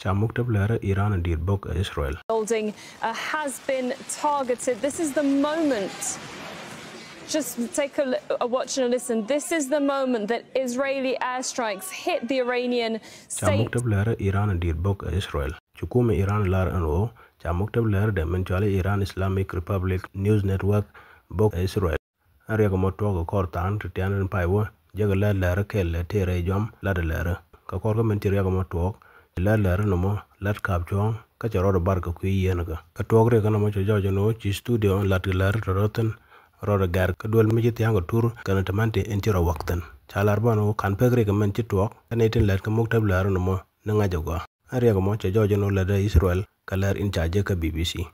Chamuktab lera Iran and Dirbok Israel. Building has been targeted. This is the moment. Just take a watch and a listen. This is the moment that Israeli airstrikes hit the Iranian state. Chamuktab lera Iran and Dirbok Israel. Chukume Iran lar anwo. Chamuktab lera dementually Iran Islamic Republic News Network Bok Israel. Ariaga motwago kortan to Tian and Paiwa. Jagala lera kelle tere jom lada lera. Kakorga mentiriaga motwag. Lera no mo lat kapchong. Kacharo barka kui yenaga. Katwagre kana mocho no chi studio lat lera roten. Roda gar kadwal mijit yango tur kana tamante entira waktan chalarbano kan pegre kamen chitwok kanetin lat kamuktab laro no mo nanga jogo ariya mo cha jojo no lada Israel kalar in charge ka BBC